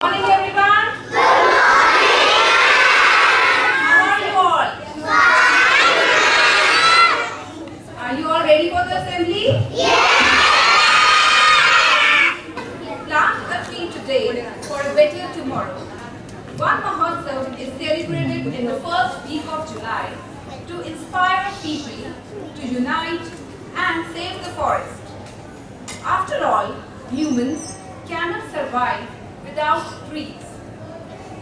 Morning everyone. How are you all? Are you all ready for the assembly? Plant a tree today for a better tomorrow. One Mahotsav is celebrated in the first week of July to inspire people to unite and save the forest. After all, humans cannot survive without trees,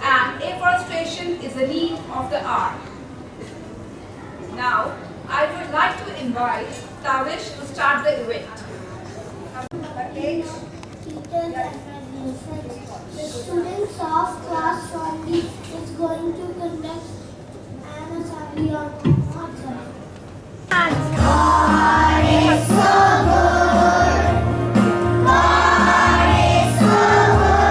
and afforestation is a need of the hour. Now, I would like to invite Tavish to start the event. Teachers and administrators. The students of class 1D is going to conduct an assembly on Mahotsav. God is so good. God is so good.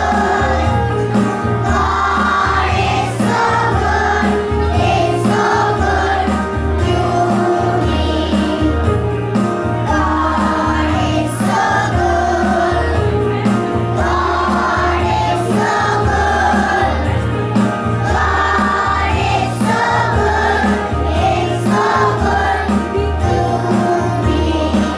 God is so good. He's so good to me. God is so good. God is so good. God is so good. He's so good to me. God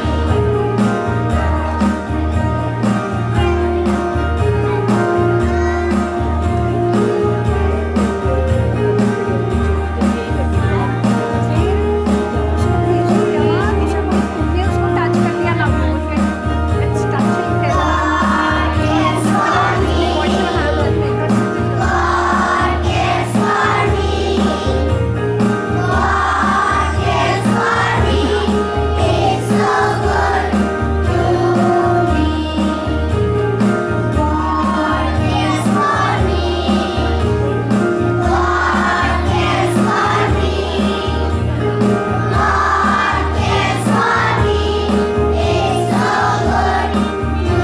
cares for me. God cares for me. God cares for me. He's so good to me. God cares for me. God cares for me. God cares for me. He's so good to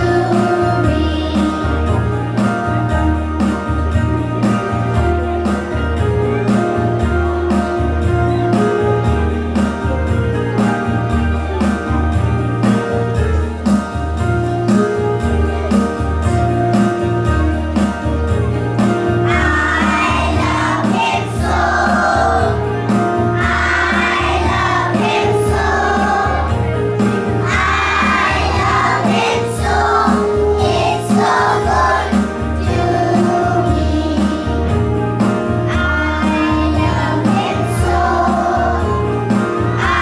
me. I love him so. I love him so. I love him so. It's so good to me. I love him so. I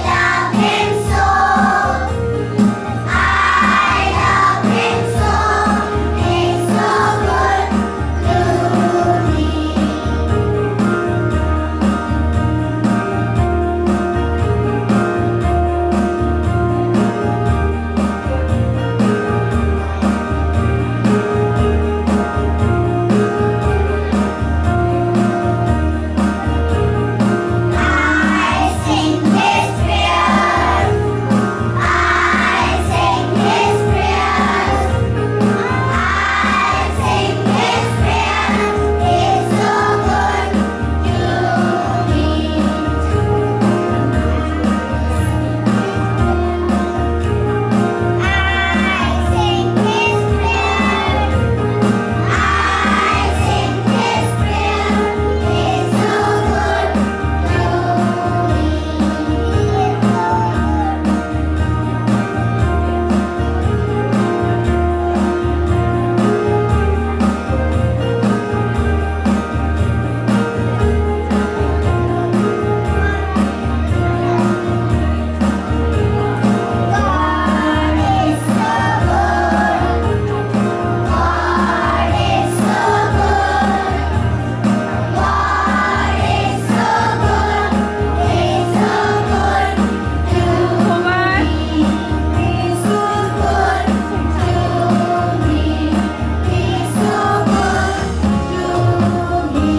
love him so. I love him so. It's so good to me. I sing his prayers. I sing his prayers. I sing his prayers. He's so good to me. I sing his prayers. I sing his prayers. He's so good to God is so good. God is so good. God is so good. He's so good to me. He's so good to me. He's so good to me.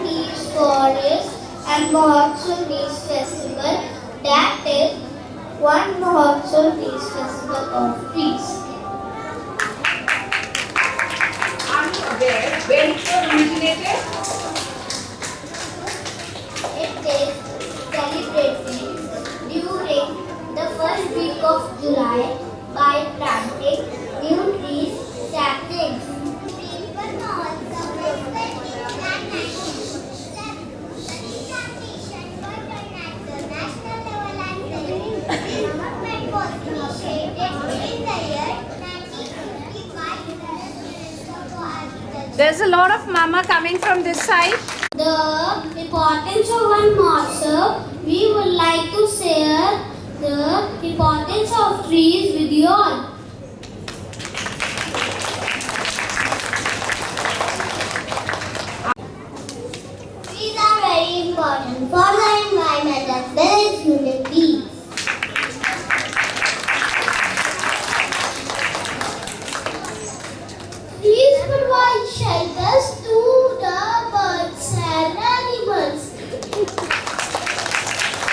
Peace Forest and Mahotsav Peace Festival. That is one Mahotsav Peace Festival of Peace. Are you aware where it was originated? It is celebrated during the first week of July by by planting new trees, saplings. One Mahotsav was convened at 1957. The tree plantation was done at the national level and the movement was initiated in the year 1955 in the Ministry for Agriculture. There's a lot of mama coming from this side. The importance of one Mahotsav, we would like to share the importance of trees with you all. Trees are very important for the environment as well as human beings. Trees provide shelters to the birds and animals.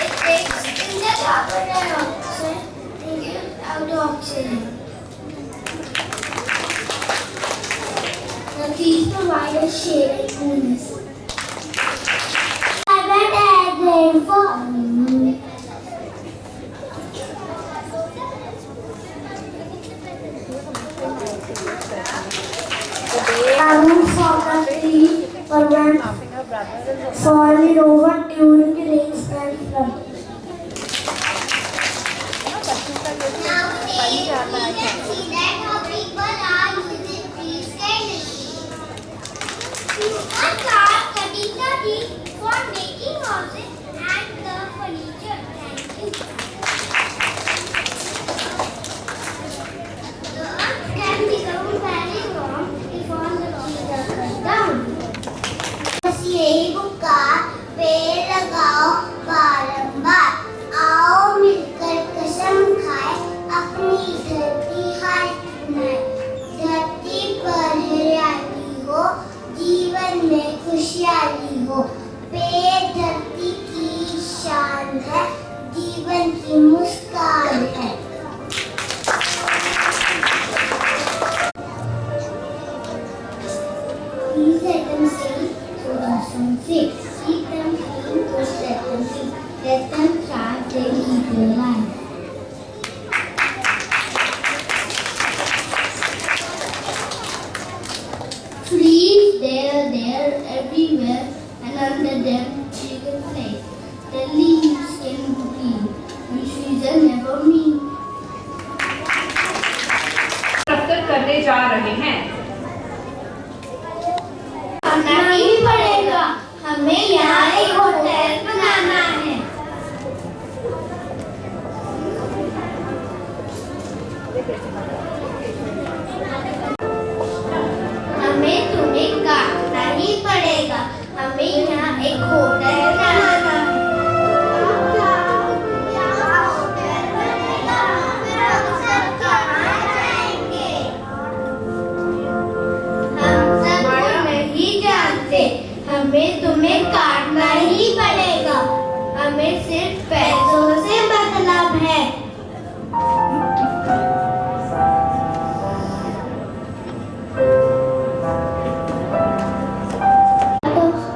It takes in the carbon dioxide and gives out oxygen. The trees provide us shade and coolness. Climate and rainfall. Roots of the tree prevent soil erosion during rains and flood. Nowadays, we can see that how people are using trees carelessly. People are cutting the trees for making houses and the furniture. Thank you. The earth can become very warm if all the trees are cut down. सेब का पेड़ लगाओ बारंबार, आओ मिलकर कसम खाए अपनी धरती हाय बनाए। धरती पर हरियाली हो, जीवन में खुशहाली हो। पेड़ धरती की शान है, जीवन की मुस्कान है। Please let them stay so that's unsafe. Keep them clean, just let them see. Let them thrive, they keep their life. Trees, they're everywhere, and under them you can play. The leaves can be green, and trees are never mean. प्रस्तुत करने जा रहे हैं। नहीं पड़ेगा, हमें यहाँ एक होटल बनाना है। हमें तुम्हें काटना ही पड़ेगा, हमें यहाँ एक होटल बनाना है। होटल बनेगा, फिर हम सब कहाँ जाएंगे? हम सब नहीं जानते, हमें तुम्हें काटना ही पड़ेगा, हमें सिर्फ पैसों से मतलब है।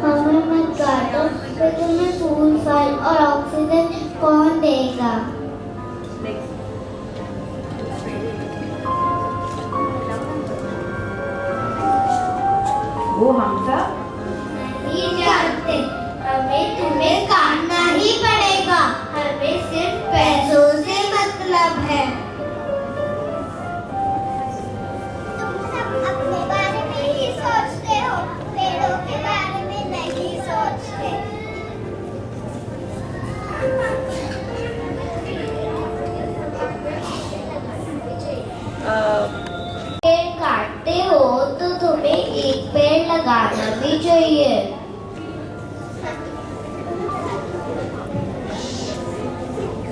तो हमें मत काटो, तो तुम्हें फूल फल और ऑक्सीजन कौन देगा? वो हम सब नहीं जानते, हमें तुम्हें काटना ही पड़ेगा, हमें सिर्फ पैसों से मतलब है। तुम सब अपने बारे में ही सोचते हो, पेड़ों के बारे में नहीं सोचते। पेड़ काटते हो तो तुम्हें एक पेड़ लगाना भी चाहिए।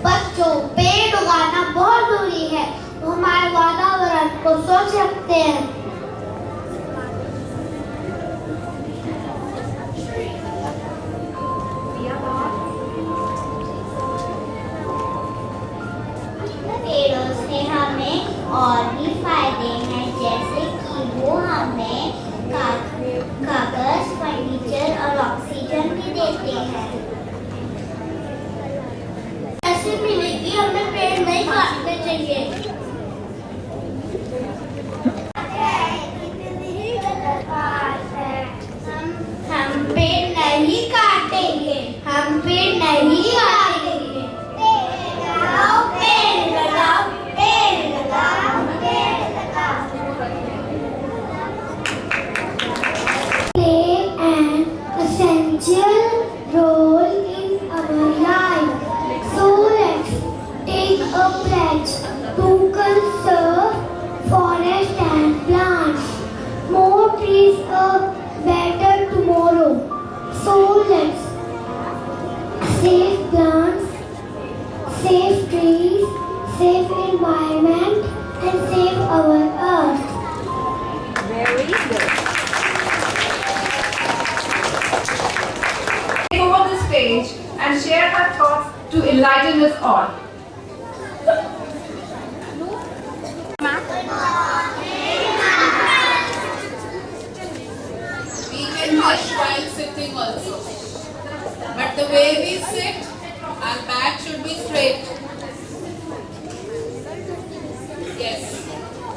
बच्चों, पेड़ उगाना बहुत जरूरी है, वो हमारे वातावरण को स्वच्छ रखते हैं। पेड़ों से हमें और भी फायदे हैं, जैसे कि वो हमें कागज, फर्नीचर और ऑक्सीजन भी देते हैं। ऐसे मिलेगी, हमें पेड़ नहीं काटने चाहिए। our earth. Very good. Take over the stage and share her thoughts to enlighten us all. We can wish while sitting also. But the way we sit, our back should be straight. Yes.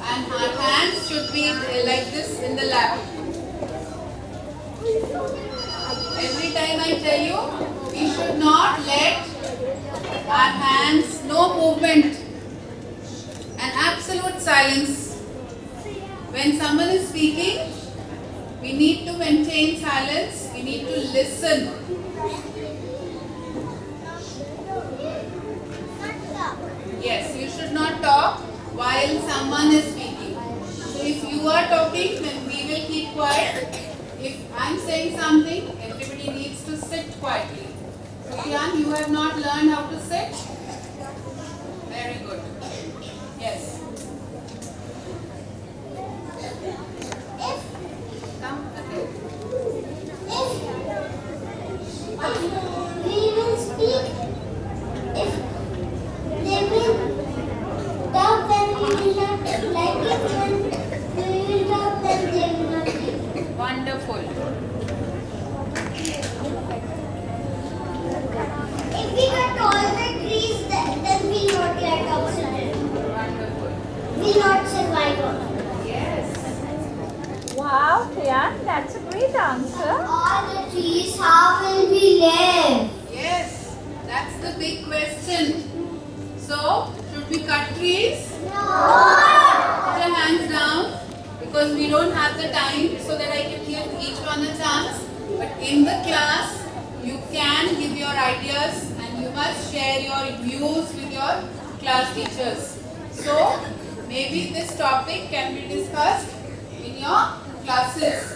And our hands should be like this in the lap. Every time I tell you, we should not let our hands, no movement, and absolute silence. When someone is speaking, we need to maintain silence, we need to listen. Yes, you should not talk while someone is speaking. So if you are talking, then we will keep quiet. If I am saying something, everybody needs to sit quietly. So Kian, you have not learned how to sit? Very good. Yes. Come, okay. If we will speak, if they will talk, then we will not like it. When we will talk, then they will not like it. Wonderful. If we cut all the trees, then we will not get oxygen. Wonderful. We will not survive on it. Yes. Wow, Kian, that's a great answer. All the trees, how will we live? Yes, that's the big question. So, should we cut trees? Put your hands down because we don't have the time so that I can give each one a chance. But in the class, you can give your ideas and you must share your views with your class teachers. So, maybe this topic can be discussed in your classes.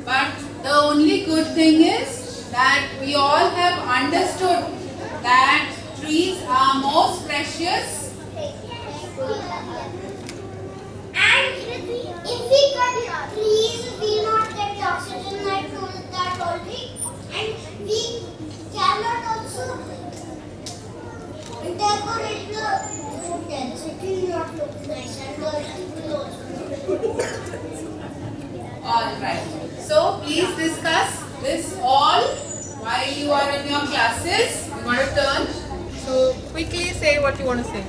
But the only good thing is that we all have understood that trees are most precious. And if we cut trees, we will not get oxygen. I told that already. And we cannot also decorate the hotels. It will not look nice, and the earth will also look nice. Alright. So please discuss this all while you are in your classes. You want to turn. So quickly say what you want to say.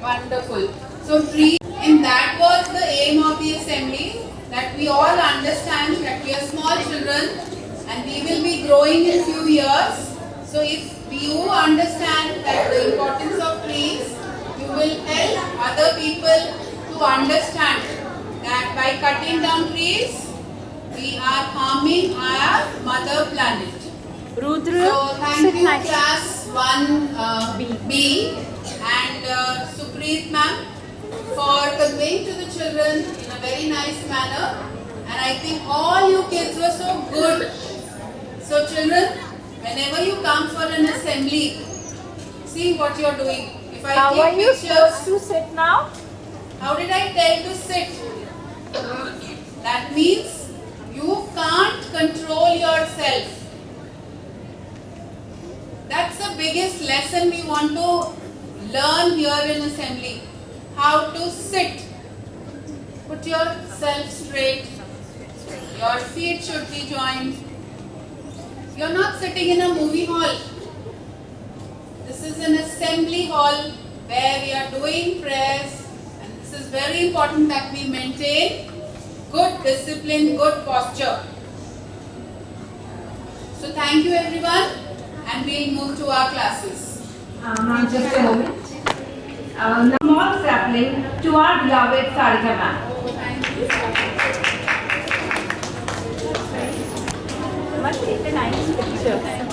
Wonderful. So tree, and that was the aim of the assembly, that we all understand that we are small children and we will be growing in few years. So if you understand that the importance of trees, you will help other people to understand that by cutting down trees, we are harming our mother planet. Rudra, So thank sit you next. class 1B and Supreet ma'am for conveying to the children in a very nice manner, and I think all you kids were so good. So children, whenever you come for an assembly, see what you are doing. If I How are take you pictures, supposed to sit now? how did I tell to sit? That means you can't control yourself. That's the biggest lesson we want to learn here in assembly. How to sit. Put yourself straight. Your feet should be joined. You're not sitting in a movie hall. This is an assembly hall where we are doing prayers, and this is very important that we maintain good discipline, good posture. So thank you everyone, and we'll move to our classes. Just a moment. Small sapling to our beloved Sarika ma'am. Thank you. Must take a nice picture.